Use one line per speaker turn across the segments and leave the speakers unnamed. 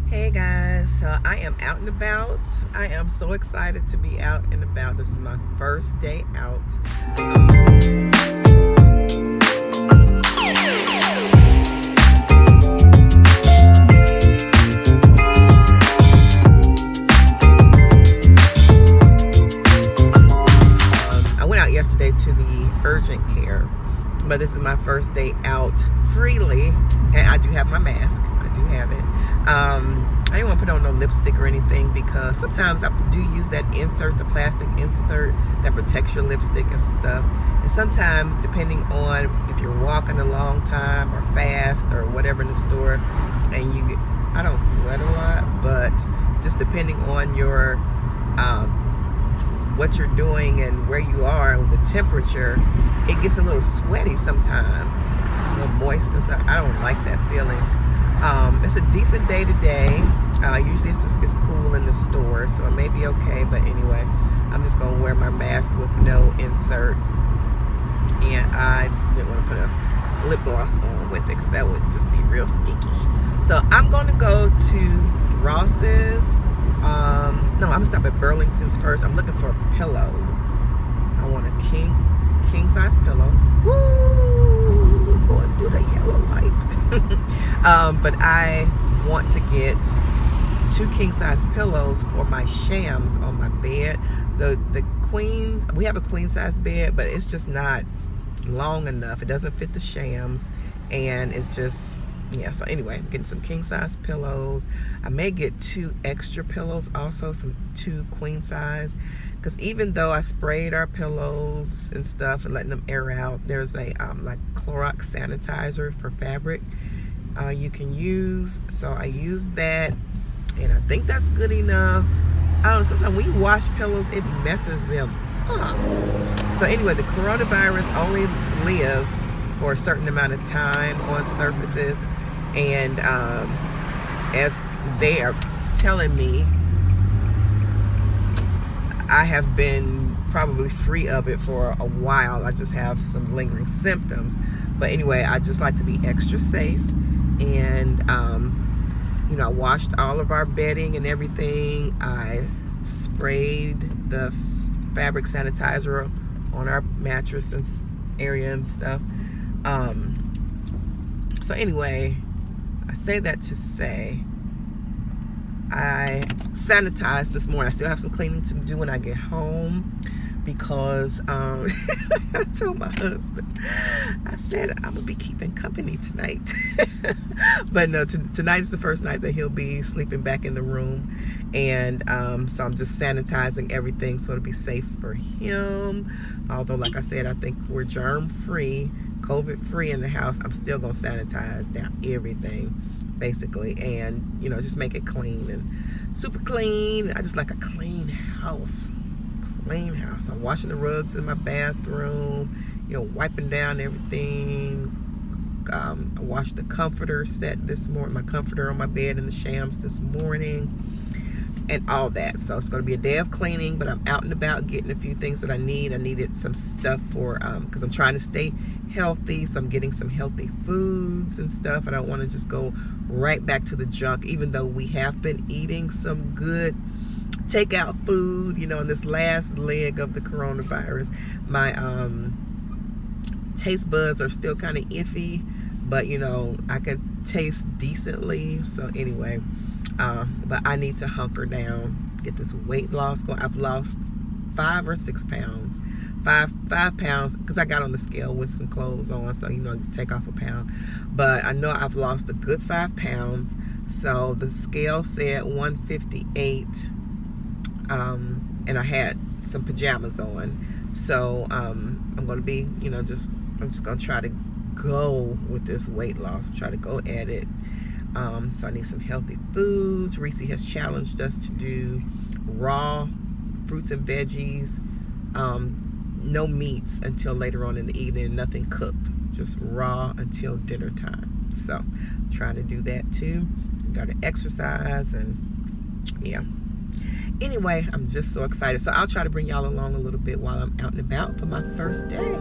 Hey guys, so I am out and about. I am so excited to be out and about. This is my first day out. I went out yesterday to the urgent care, but this is my first day out freely, and I do have my mask. I do have it. I didn't want to put on no lipstick or anything because sometimes I do use that insert, the plastic insert that protects your lipstick and stuff. And sometimes, depending on if you're walking a long time or fast or whatever in the store, and I don't sweat a lot, but just depending on your what you're doing and where you are and the temperature, it gets a little sweaty sometimes, a little moist and stuff. I don't like that feeling. It's a decent day today. Usually it's cool in the store, so it may be okay, but anyway, I'm just gonna wear my mask with no insert, and I didn't want to put a lip gloss on with it because that would just be real sticky. So I'm gonna go to Ross's. No, I'm gonna stop at Burlington's first. I'm looking for pillows. I want a king size pillow. Woo! Going through the yellow light. But I want to get 2 king size pillows for my shams on my bed. The queens, we have a queen size bed, but it's just not long enough. It doesn't fit the shams, and it's just, yeah. So anyway, I'm getting some king size pillows. I may get 2 extra pillows also, 2 queen size, because even though I sprayed our pillows and stuff and letting them air out, there's a like Clorox sanitizer for fabric you can use. So I use that, and I think that's good enough. I don't know, sometimes when you wash pillows, it messes them up. So anyway, the coronavirus only lives for a certain amount of time on surfaces, and as they are telling me, I have been probably free of it for a while. I just have some lingering symptoms, but anyway, I just like to be extra safe. And I washed all of our bedding and everything. I sprayed the fabric sanitizer on our mattress and area and stuff. So anyway, I say that to say I sanitized this morning. I still have some cleaning to do when I get home, because I told my husband, I said I'm gonna be keeping company tonight. But no, tonight is the first night that he'll be sleeping back in the room, and so I'm just sanitizing everything so it'll be safe for him. Although, like I said, I think we're germ free, COVID free in the house. I'm still gonna sanitize down everything, basically, and just make it clean and super clean. I just like a clean house. I'm washing the rugs in my bathroom, wiping down everything. I washed the comforter set this morning, my comforter on my bed and the shams this morning, and all that. So it's going to be a day of cleaning, but I'm out and about getting a few things that I need. I needed some stuff for, because I'm trying to stay healthy, so I'm getting some healthy foods and stuff. I don't want to just go right back to the junk, even though we have been eating some good takeout food, in this last leg of the coronavirus. My taste buds are still kind of iffy, but I can taste decently. So anyway, but I need to hunker down, get this weight loss going. I've lost 5 or 6 pounds. 5 pounds, because I got on the scale with some clothes on, so you take off a pound. But I know I've lost a good 5 pounds. So the scale said 158. And I had some pajamas on, so I'm gonna be, I'm just gonna try to go with this weight loss, try to go at it. So I need some healthy foods. Reese has challenged us to do raw fruits and veggies, no meats until later on in the evening, nothing cooked, just raw until dinner time. So trying to do that too. Got to exercise, and yeah. Anyway, I'm just so excited. So I'll try to bring y'all along a little bit while I'm out and about for my first day.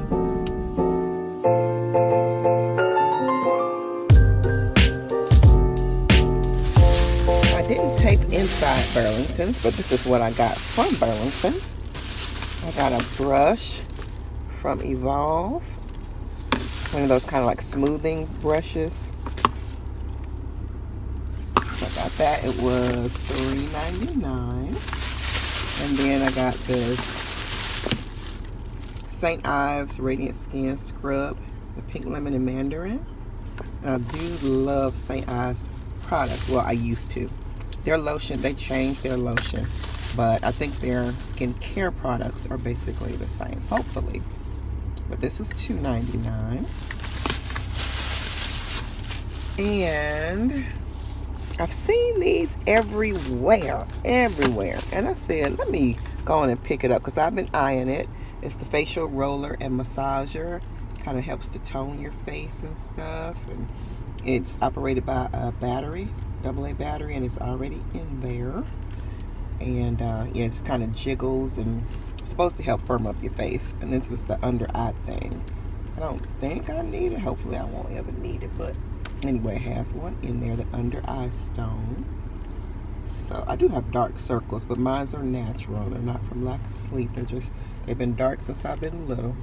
I didn't tape inside Burlington's, but this is what I got from Burlington's. I got a brush from Evolve. One of those kind of like smoothing brushes. So I got that. It was $3.99. And then I got this St. Ives Radiant Skin Scrub, the pink lemon and mandarin. And I do love St. Ives products. Well, I used to. Their lotion, they changed their lotion, but I think their skincare products are basically the same, hopefully. But this was $2.99. And I've seen these everywhere. And I said, let me go on and pick it up because I've been eyeing it. It's the facial roller and massager. Kind of helps to tone your face and stuff. And it's operated by a battery, AA battery, and it's already in there. And yeah, it just kind of jiggles and it's supposed to help firm up your face. And this is the under eye thing. I don't think I need it. Hopefully I won't ever need it, but anyway, it has one in there, the under eye stone. So I do have dark circles, but mine are natural. They're not from lack of sleep. They've been dark since I've been little.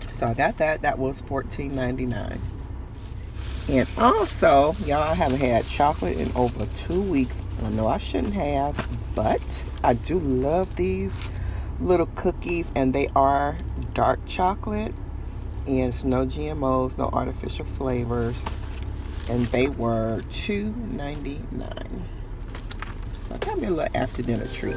So I got that. That was $14.99. And also, y'all, I haven't had chocolate in over 2 weeks. I know I shouldn't have, but I do love these little cookies, and they are dark chocolate, and it's no GMOs, no artificial flavors, and they were $2.99. So it got me a little after dinner treat.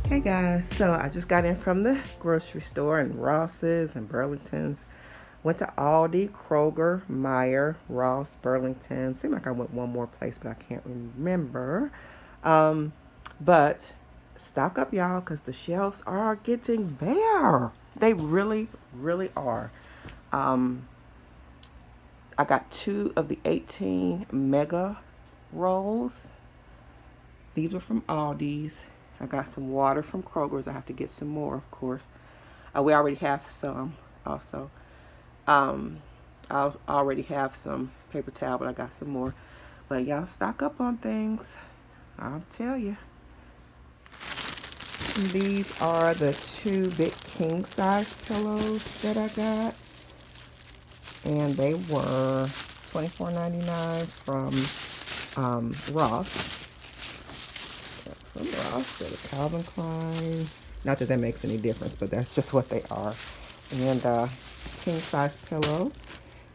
Hey guys, so I just got in from the grocery store and Ross's and Burlington's. Went to Aldi, Kroger, Meijer, Ross, Burlington. Seemed like I went one more place, but I can't remember. But stock up, y'all, because the shelves are getting bare. They really, really are. I got 2 of the 18 mega rolls. These are from Aldi's. I got some water from Kroger's. I have to get some more, of course. We already have some also. I already have some paper towel, but I got some more. But y'all stock up on things. I'll tell you. These are the 2 big king size pillows that I got. And they were $24.99 from Ross. From Ross, they're the Calvin Klein. Not that makes any difference, but that's just what they are. And king size pillow.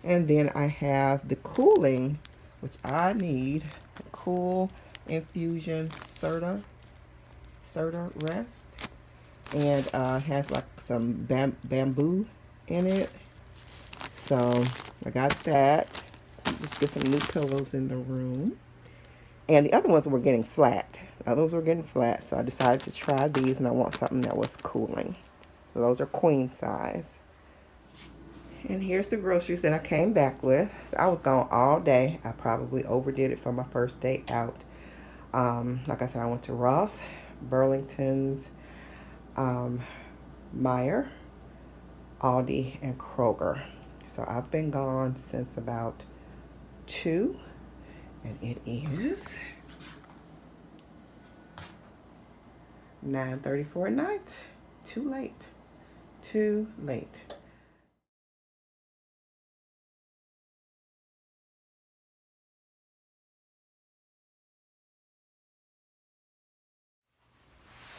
And then I have the cooling, which I need, the Cool Infusion Serta Rest. And has like some bamboo in it. So I got that. Just get some new pillows in the room. And the other ones were getting flat. The others were getting flat, so I decided to try these, and I want something that was cooling. So those are queen size. And here's the groceries that I came back with. So I was gone all day. I probably overdid it for my first day out. Like I said, I went to Ross, Burlington's, Meijer, Aldi, and Kroger. So I've been gone since about 2, and it is 9:34 at night. Too late. Too late.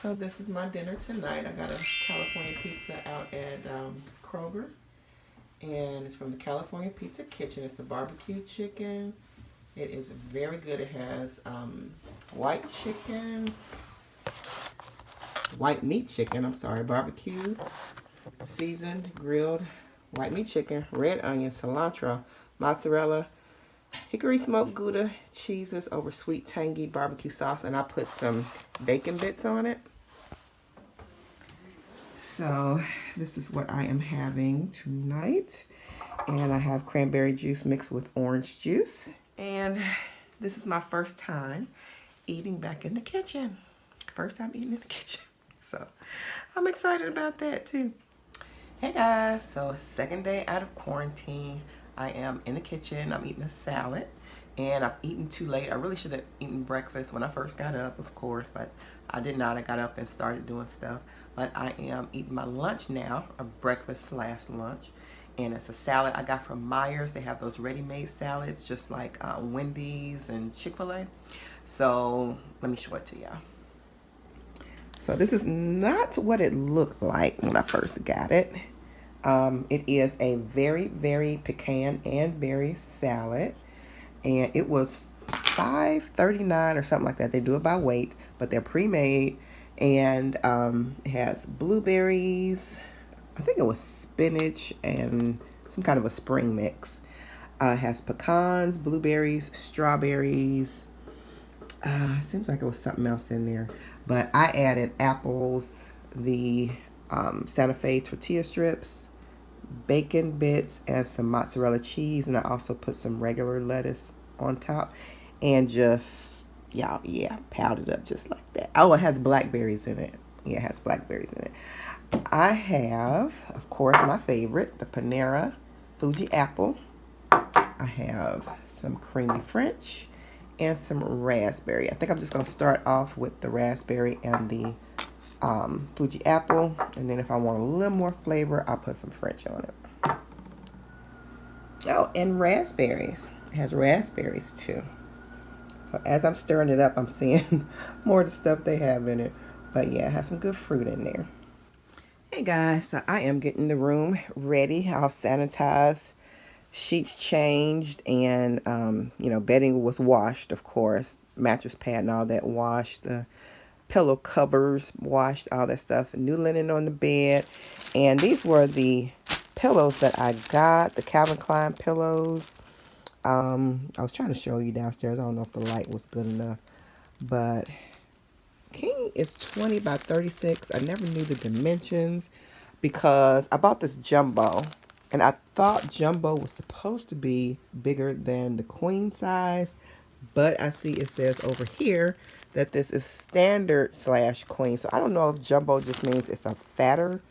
So this is my dinner tonight. I got a California pizza out at Kroger's. And it's from the California Pizza Kitchen. It's the barbecue chicken. It is very good. It has white meat chicken, barbecue, seasoned, grilled white meat chicken, red onion, cilantro, mozzarella, hickory smoked Gouda cheeses over sweet tangy barbecue sauce, and I put some bacon bits on it. So this is what I am having tonight. And I have cranberry juice mixed with orange juice. And this is my first time eating back in the kitchen. First time eating in the kitchen. So I'm excited about that too. Hey guys, so second day out of quarantine. I am in the kitchen. I'm eating a salad. And I'm eating too late. I really should have eaten breakfast when I first got up, of course, but I did not. I got up and started doing stuff. But I am eating my lunch now, a breakfast / lunch. And it's a salad I got from Meijer's. They have those ready-made salads, just like Wendy's and Chick-fil-A. So let me show it to y'all. So this is not what it looked like when I first got it. It is a very, very pecan and berry salad. And it was $5.39 or something like that. They do it by weight, but they're pre-made. And it has blueberries. I think it was spinach and some kind of a spring mix. It has pecans, blueberries, strawberries. Seems like it was something else in there. But I added apples, the Santa Fe tortilla strips, bacon bits, and some mozzarella cheese. And I also put some regular lettuce on top. And just, yeah, powdered up just like that. Oh, it has blackberries in it. Yeah, it has blackberries in it. I have, of course, my favorite, the Panera Fuji apple. I have some creamy French and some raspberry. I think I'm just going to start off with the raspberry and the Fuji apple. And then if I want a little more flavor, I'll put some French on it. Oh, and raspberries. It has raspberries too. So as I'm stirring it up, I'm seeing more of the stuff they have in it. But yeah, it has some good fruit in there. Hey guys, so I am getting the room ready. I'll sanitize, sheets changed, and bedding was washed, of course. Mattress pad and all that washed. The pillow covers washed, all that stuff. New linen on the bed. And these were the pillows that I got, the Calvin Klein pillows. I was trying to show you downstairs. I don't know if the light was good enough, but king is 20 by 36. I never knew the dimensions because I bought this jumbo, and I thought jumbo was supposed to be bigger than the queen size, but I see it says over here that this is standard / queen. So I don't know if jumbo just means it's a fatter,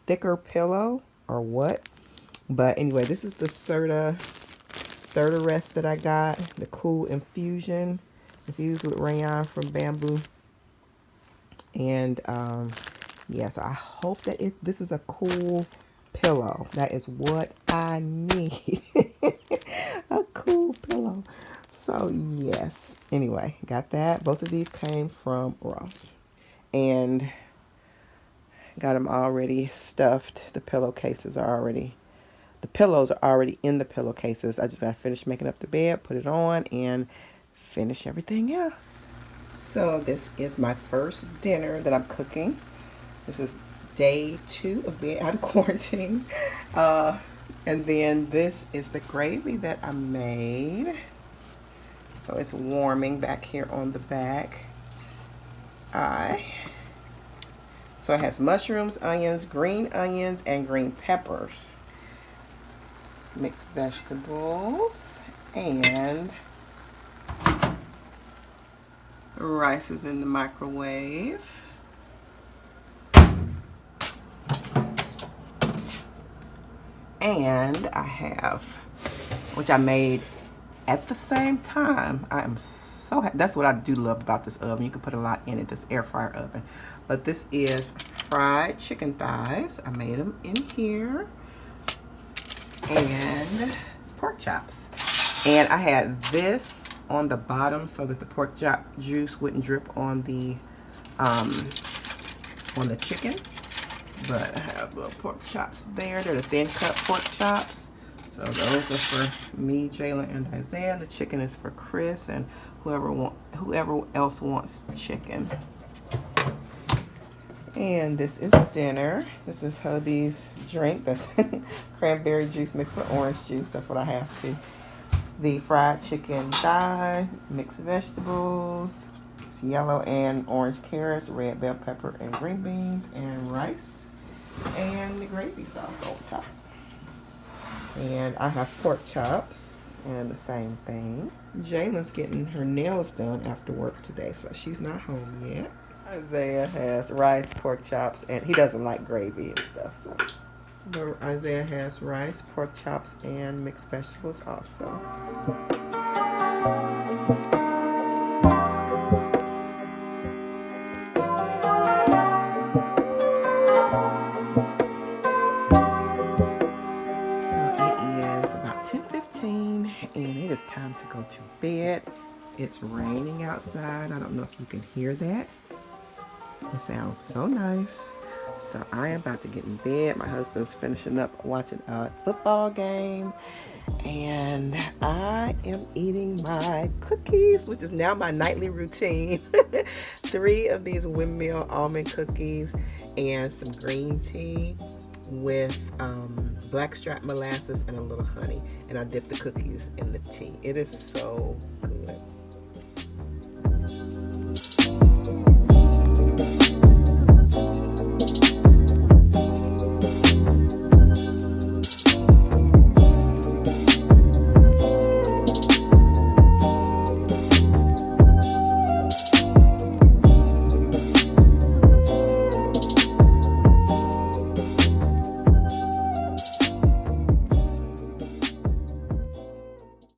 thicker pillow or what. But anyway, this is the Serta rest that I got, the Cool Infusion. infused with rayon from bamboo. And yeah, so I hope that this is a cool pillow. That is what I need. A cool pillow. So yes, anyway, got that. Both of these came from Ross, and got them already stuffed. The pillows are already in the pillowcases. I just gotta finish making up the bed, put it on, and finish everything else. So this is my first dinner that I'm cooking. This is day 2 of being out of quarantine. And then this is the gravy that I made. So it's warming back here on the back. So it has mushrooms, onions, and green peppers. Mixed vegetables, and rice is in the microwave. And I have, which I made at the same time. I am so happy. That's what I do love about this oven. You can put a lot in it, this air fryer oven. But this is fried chicken thighs. I made them in here. And pork chops. And I had this on the bottom so that the pork chop juice wouldn't drip on the chicken. But I have little pork chops there. They're the thin cut pork chops. So those are for me, Jalen, and Isaiah. The chicken is for Chris and whoever else wants chicken. And this is dinner. This is hubby's drink. That's cranberry juice mixed with orange juice. That's what I have too. The fried chicken thigh, mixed vegetables. It's yellow and orange carrots, red bell pepper, and green beans, and rice. And the gravy sauce on top. And I have pork chops and the same thing. Jalen's getting her nails done after work today, so she's not home yet. Isaiah has rice, pork chops, and he doesn't like gravy and stuff, so. But Isaiah has rice, pork chops, and mixed vegetables also. And it is time to go to bed. It's raining outside. I don't know if you can hear that. It sounds so nice. So I am about to get in bed. My husband's finishing up watching a football game. And I am eating my cookies, which is now my nightly routine. 3 of these windmill almond cookies and some green tea with blackstrap molasses and a little honey, and I dip the cookies in the tea. It is so good.